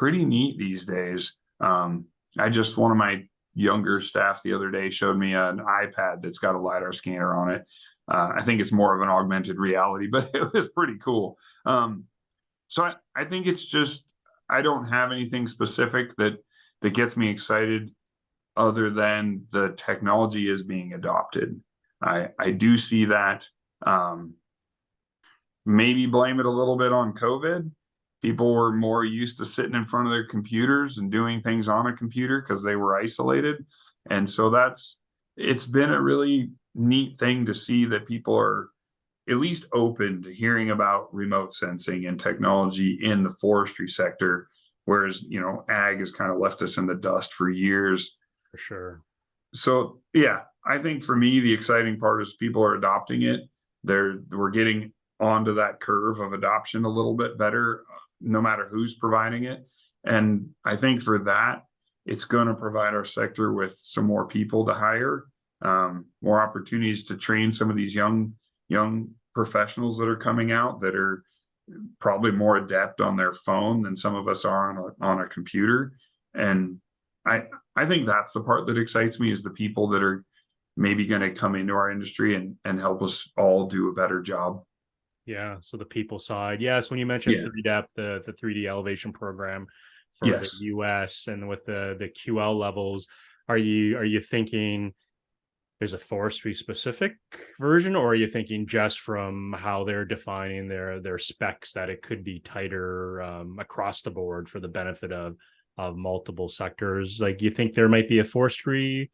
neat these days. One of my younger staff the other day showed me an iPad that's got a lidar scanner on it. I think it's more of an augmented reality, but it was pretty cool. So I think it's just, I don't have anything specific that gets me excited other than the technology is being adopted. I do see that. Maybe blame it a little bit on COVID. People were more used to sitting in front of their computers and doing things on a computer because they were isolated. And so it's been a really neat thing to see that people are at least open to hearing about remote sensing and technology in the forestry sector, whereas, ag has kind of left us in the dust for years. For sure. So yeah, I think for me, the exciting part is people are adopting it. We're getting onto that curve of adoption a little bit better, no matter who's providing it. And I think for that, it's going to provide our sector with some more people to hire, more opportunities to train some of these young professionals that are coming out that are probably more adept on their phone than some of us are on a computer. And I think that's the part that excites me, is the people that are maybe going to come into our industry and help us all do a better job. Yeah. So the people side. Yes. When you mentioned Yeah. 3Depth, the 3D elevation program for the Yes. US, and with the QL levels, are you thinking there's a forestry specific version, or are you thinking just from how they're defining their specs that it could be tighter across the board for the benefit of multiple sectors? Like, you think there might be a forestry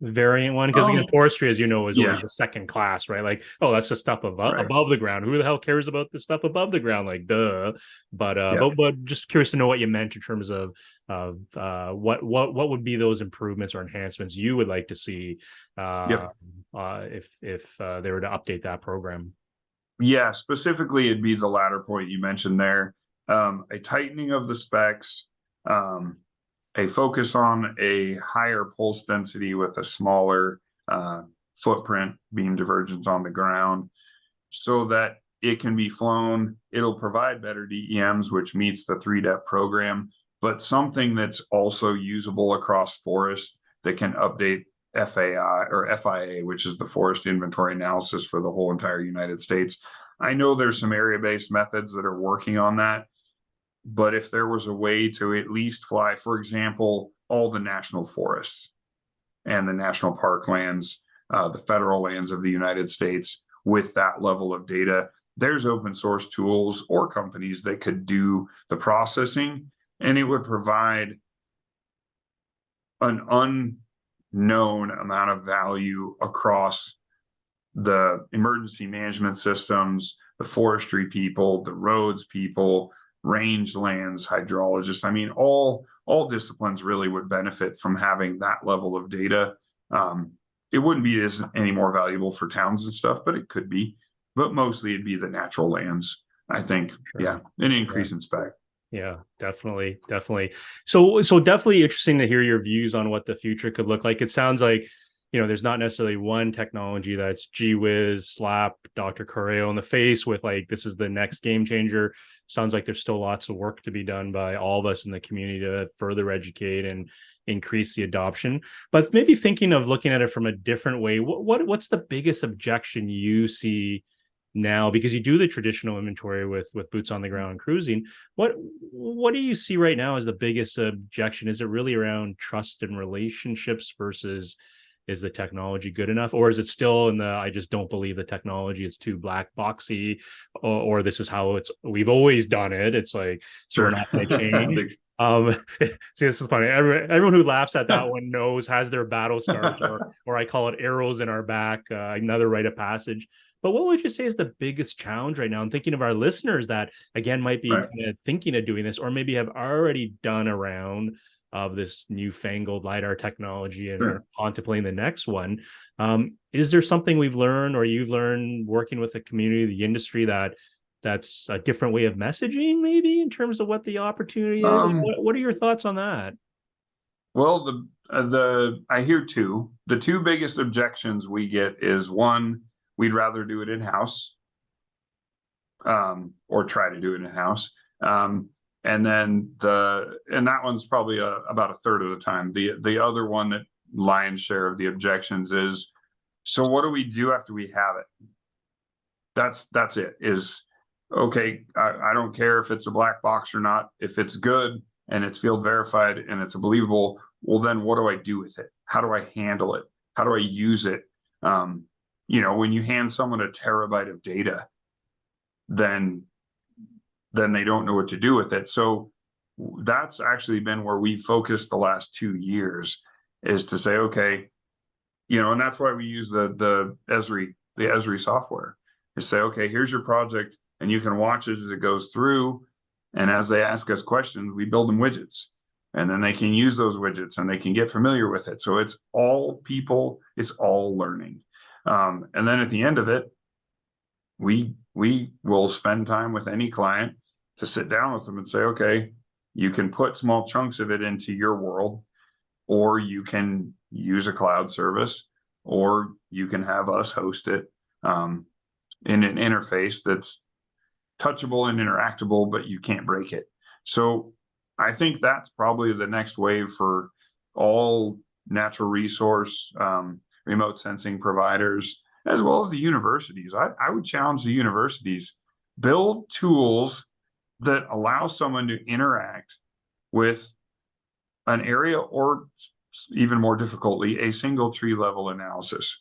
variant one? Because again, forestry, as you know, is always Yeah. a second class, right? Like, oh, that's the stuff Right. above the ground. Who the hell cares about the stuff above the ground? Like, duh. But Yeah. but just curious to know what you meant in terms of what would be those improvements or enhancements you would like to see Yep. if they were to update that program. Yeah, specifically, it'd be the latter point you mentioned there. A tightening of the specs, a focus on a higher pulse density with a smaller footprint beam divergence on the ground, so that it can be flown. It'll provide better DEMs, which meets the 3-depth program, but something that's also usable across forest that can update FAI or FIA, which is the forest inventory analysis for the whole entire United States. I know there's some area-based methods that are working on that, but if there was a way to at least fly, for example, all the national forests and the national park lands, the federal lands of the United States with that level of data, there's open source tools or companies that could do the processing, and it would provide an unknown amount of value across the emergency management systems, the forestry people, the roads people, rangelands, hydrologists. I mean, all disciplines really would benefit from having that level of data. It wouldn't be any more valuable for towns and stuff, but it could be. But mostly it'd be the natural lands, I think. Sure. Yeah, an increase in spec. Yeah, definitely. So definitely interesting to hear your views on what the future could look like. It sounds like, there's not necessarily one technology that's gee whiz, slap Dr. Corrao in the face with like, this is the next game changer. Sounds like there's still lots of work to be done by all of us in the community to further educate and increase the adoption. But maybe thinking of looking at it from a different way, what's the biggest objection you see now, because you do the traditional inventory with boots on the ground and cruising? What do you see right now as the biggest objection? Is it really around trust and relationships versus, is the technology good enough, or is it still in the, I just don't believe the technology, it's too black boxy, or this is how we've always done it, it's like, so Sure. we're not going to change? See, this is funny. Everyone who laughs at that one has their battle scars, or I call it arrows in our back, another rite of passage. But what would you say is the biggest challenge right now? I'm thinking of our listeners that, again, might be Right. kind of thinking of doing this, or maybe have already done a round of this newfangled LiDAR technology and are contemplating the next one. Is there something we've learned, or you've learned working with the community, the industry, that's a different way of messaging, maybe, in terms of what the opportunity is? What are your thoughts on that? Well, I hear two. The two biggest objections we get is, one, we'd rather do it in-house, or try to do it in-house. And then that one's probably about a third of the time. The other one, that lion's share of the objections, is, so what do we do after we have it? That's it. Is, okay, I don't care if it's a black box or not. If it's good and it's field verified and it's believable, well, then what do I do with it? How do I handle it? How do I use it? When you hand someone a terabyte of data, then they don't know what to do with it. So that's actually been where we focused the last 2 years, is to say, okay, and that's why we use the Esri software, is say, okay, here's your project, and you can watch as it goes through. And as they ask us questions, we build them widgets, and then they can use those widgets and they can get familiar with it. So it's all people, it's all learning. And then at the end of it, we will spend time with any client to sit down with them and say, okay, you can put small chunks of it into your world, or you can use a cloud service, or you can have us host it. in an interface that's touchable and interactable, but you can't break it. So I think that's probably the next wave for all natural resource remote sensing providers, as well as the universities. I would challenge the universities, build tools that allow someone to interact with an area, or even more difficultly, a single tree level analysis.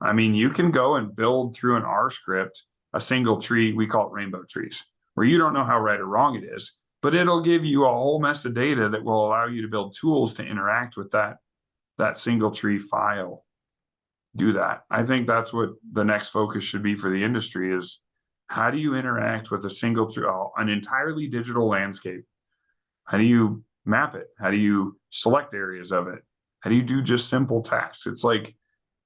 I mean, you can go and build through an R script a single tree, we call it rainbow trees, where you don't know how right or wrong it is, but it'll give you a whole mess of data that will allow you to build tools to interact with that single tree file. Do that. I think that's what the next focus should be for the industry is, how do you interact with a single tree, an entirely digital landscape? How do you map it? How do you select areas of it? How do you do just simple tasks? It's like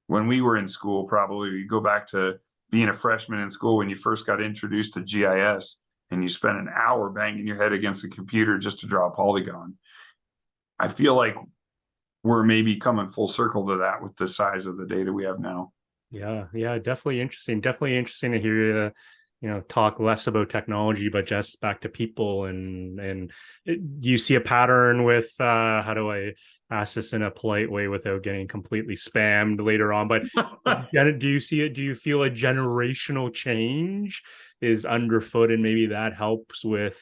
when we were in school, probably you go back to being a freshman in school when you first got introduced to GIS and you spent an hour banging your head against the computer just to draw a polygon. I feel like we're maybe coming full circle to that with the size of the data we have now. Yeah, definitely interesting. Definitely interesting to hear you talk less about technology, but just back to people. And do you see a pattern with how do I ask this in a polite way without getting completely spammed later on? But do you see it? Do you feel a generational change is underfoot, and maybe that helps with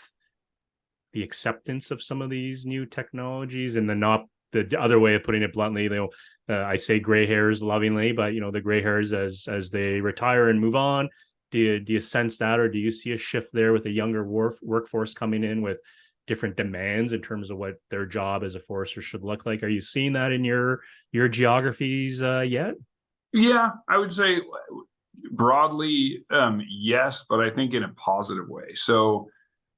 the acceptance of some of these new technologies, and the other way of putting it bluntly, I say gray hairs lovingly, but the gray hairs as they retire and move on. Do you sense that, or do you see a shift there with a younger workforce coming in with different demands in terms of what their job as a forester should look like? Are you seeing that in your geographies yet? Yeah, I would say broadly, yes, but I think in a positive way. So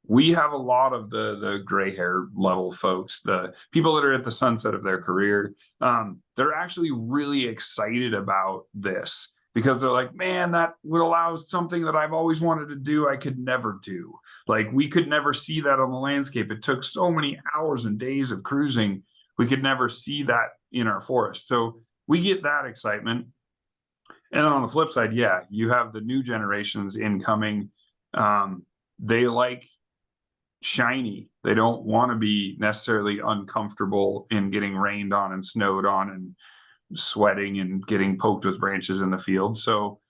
we have a lot of the gray hair level folks, the people that are at the sunset of their career. They're actually really excited about this because they're like, man, that would allow something that I've always wanted to do, I could never do. Like, we could never see that on the landscape. It took so many hours and days of cruising. We could never see that in our forest. So we get that excitement. And on the flip side, yeah, you have the new generations incoming. They like shiny. They don't want to be necessarily uncomfortable in getting rained on and snowed on and sweating and getting poked with branches in the field. So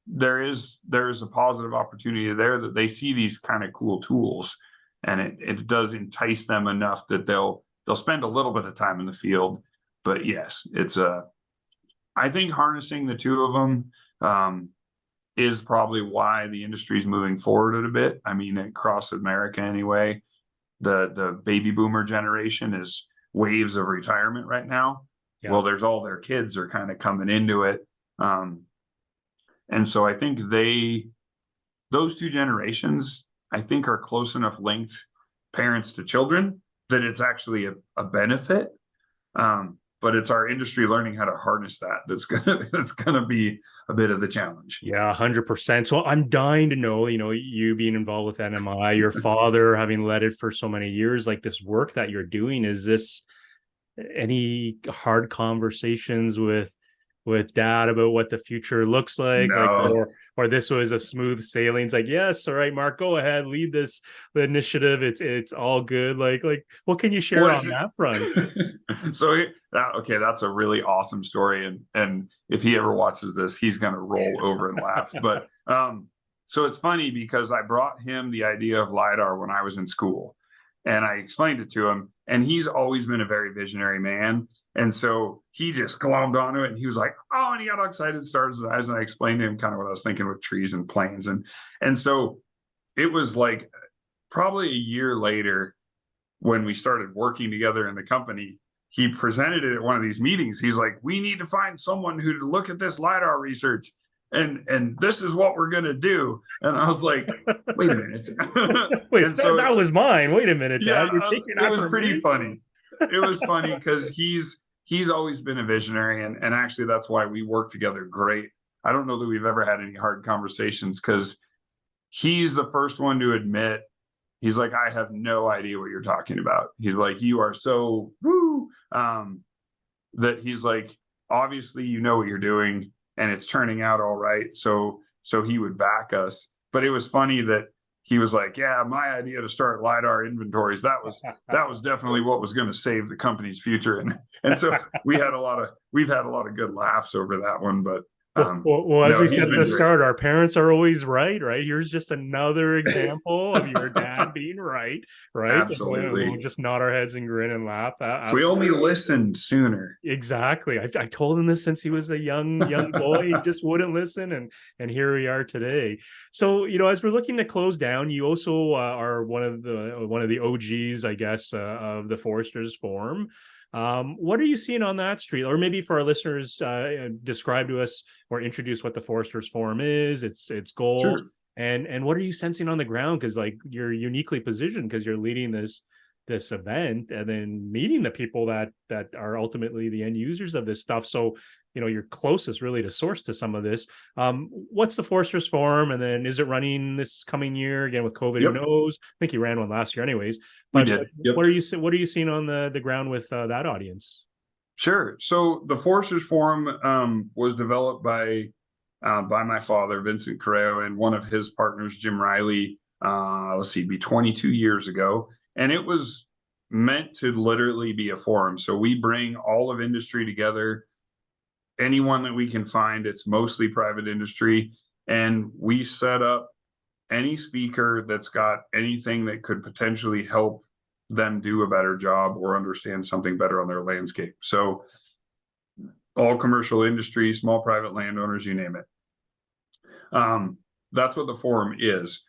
there's a positive opportunity there that they see these kind of cool tools, and it does entice them enough that they'll spend a little bit of time in the field. But yes, I think harnessing the two of them is probably why the industry is moving forward a bit. I mean, across America anyway, the baby boomer generation is waves of retirement right now. Yeah. Well, there's all their kids are kind of coming into it. And so I think those two generations, I think, are close enough linked, parents to children, that it's actually a benefit. But it's our industry learning how to harness that that's gonna be a bit of the challenge. Yeah, 100%. So I'm dying to know, you being involved with NMI, your father having led it for so many years, like this work that you're doing, is this any hard conversations with dad about what the future looks like? No. Like, or this was a smooth sailing? It's like, yes, all right, Mark, go ahead, lead this initiative. It's all good. Like what can you share on that front? So okay, that's a really awesome story, and if he ever watches this, he's gonna roll over and laugh. But so it's funny because I brought him the idea of LiDAR when I was in school, and I explained it to him, and he's always been a very visionary man. And so he just glommed onto it, and he was like, oh, and he got all excited, started his eyes, and I explained to him kind of what I was thinking with trees and planes. And so it was like probably a year later when we started working together in the company, he presented it at one of these meetings. He's like, we need to find someone who to look at this LiDAR research, and this is what we're going to do. And I was like, wait a minute. Wait, and so that was mine. Wait a minute, Dad. Yeah, you're taking that. It was pretty funny. It was funny because he's always been a visionary, and actually that's why we work together great. I don't know that we've ever had any hard conversations because he's the first one to admit, he's like, I have no idea what you're talking about. He's like, you are so woo, that he's like, obviously you know what you're doing and it's turning out all right. So so he would back us. But it was funny that he was like, yeah, my idea to start LiDAR inventories, that was definitely what was going to save the company's future. And so we've had a lot of good laughs over that one. But well, as no, we he's said at been the great. start, our parents are always right, right? Here's just another example of your dad being right, right? Absolutely. We'll just nod our heads and grin and laugh. If we only listened sooner. Exactly. I told him this since he was a young boy. He just wouldn't listen, and here we are today. So, as we're looking to close down, you also are one of the OGs, I guess, of the Foresters Forum. What are you seeing on that street? Or maybe for our listeners, describe to us or introduce what the Foresters Forum is, its goal, Sure. and what are you sensing on the ground? Because like you're uniquely positioned because you're leading this event and then meeting the people that are ultimately the end users of this stuff. So you're closest really to source to some of this. What's the Foresters Forum, and then is it running this coming year again with COVID? Yep. Who knows? I think you ran one last year anyways. We But did. Yep. what are you seeing on the ground with that audience? Sure. So the Foresters Forum was developed by my father, Vincent Corrao, and one of his partners, Jim Riley. Let's see, be 22 years ago, and it was meant to literally be a forum. So we bring all of industry together, anyone that we can find. It's mostly private industry, and we set up any speaker that's got anything that could potentially help them do a better job or understand something better on their landscape. So all commercial industry, small private landowners, you name it. That's what the forum is.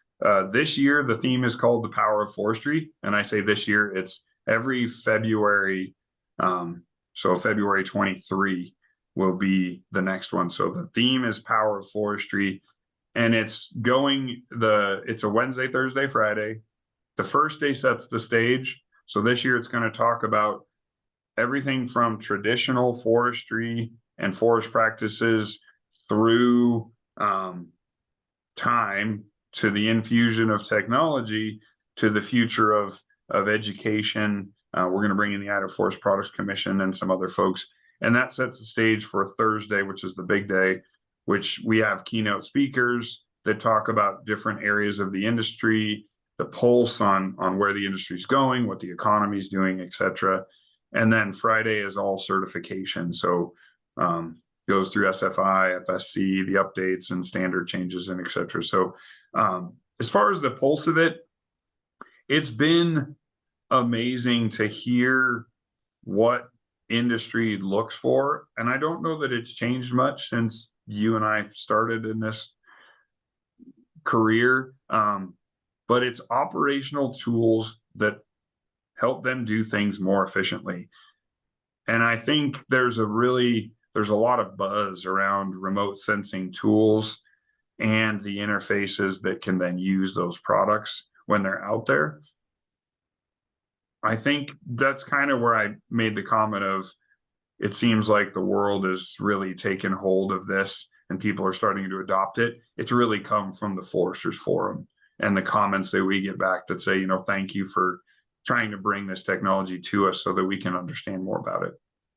This year, the theme is called The Power of Forestry. And I say this year, it's every February. So February 23 will be the next one. So the theme is Power of Forestry. And it's a Wednesday, Thursday, Friday. The first day sets the stage. So this year it's going to talk about everything from traditional forestry and forest practices through time to the infusion of technology to the future of education. We're going to bring in the Idaho Forest Products Commission and some other folks. And that sets the stage for Thursday, which is the big day, which we have keynote speakers that talk about different areas of the industry, the pulse on where the industry is going, what the economy is doing, et cetera. And then Friday is all certification. So goes through SFI, FSC, the updates and standard changes, and et cetera. So as far as the pulse of it, it's been amazing to hear what industry looks for. And I don't know that it's changed much since you and I started in this career, but it's operational tools that help them do things more efficiently. And I think there's a lot of buzz around remote sensing tools and the interfaces that can then use those products when they're out there. I think that's kind of where I made the comment of, it seems like the world is really taken hold of this and people are starting to adopt it. It's really come from the Foresters Forum and the comments that we get back that say, thank you for trying to bring this technology to us so that we can understand more about it.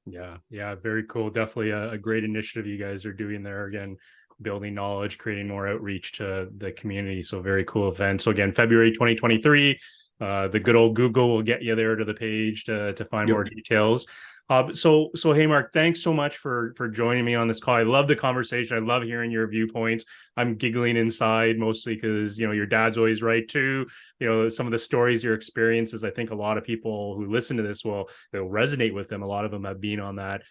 Yeah, very cool. Definitely a great initiative you guys are doing there. Again, building knowledge, creating more outreach to the community. So very cool event. So again, February 2023, the good old Google will get you there to the page to find more details. So hey, Mark, thanks so much for joining me on this call. I love the conversation. I love hearing your viewpoints. I'm giggling inside mostly because, your dad's always right too. Some of the stories, your experiences, I think a lot of people who listen to this will resonate with them. A lot of them have been on that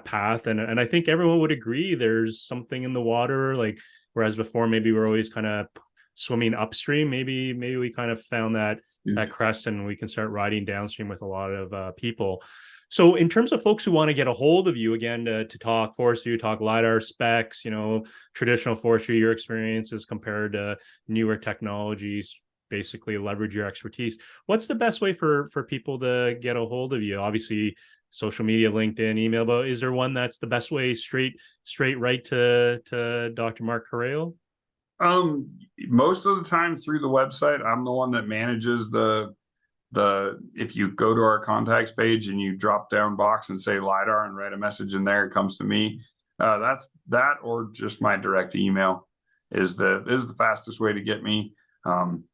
path. And I think everyone would agree there's something in the water, like, whereas before, maybe we're always kind of swimming upstream. Maybe we kind of found that crest and we can start riding downstream with a lot of people. So in terms of folks who want to get a hold of you again to talk ForestView, talk LiDAR specs, traditional forestry, your experiences compared to newer technologies, basically leverage your expertise. What's the best way for people to get a hold of you? Obviously, social media, LinkedIn, email, but is there one that's the best way, straight right to Dr. Mark Corrao? Most of the time through the website. I'm the one that manages if you go to our contacts page and you drop down box and say LiDAR and write a message in there, it comes to me. That's that, or just my direct email. is the fastest way to get me. I'm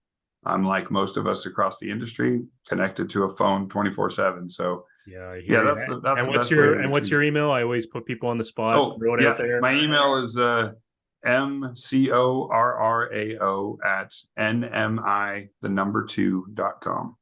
like most of us across the industry, connected to a phone 24/7. So Yeah, I yeah, hear you. that's And the what's best way to your reach me. email? I always put people on the spot, Oh throw it out yeah, there. my email is mcorrao@nmi2.com.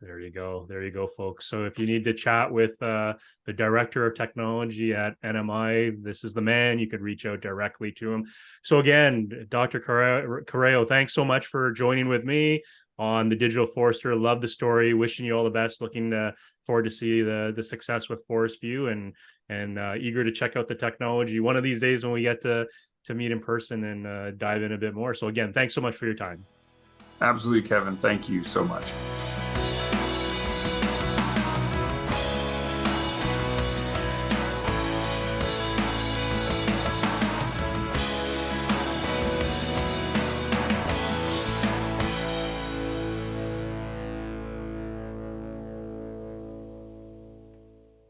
There you go. There you go, folks. So if you need to chat with the director of technology at NMI, this is the man. You could reach out directly to him. So again, Dr. Corrao, thanks so much for joining with me on the Digital Forester. Love the story. Wishing you all the best. Looking forward to see the success with ForestView, and eager to check out the technology one of these days when we get to meet in person and dive in a bit more. So again, thanks so much for your time. Absolutely, Kevin. Thank you so much.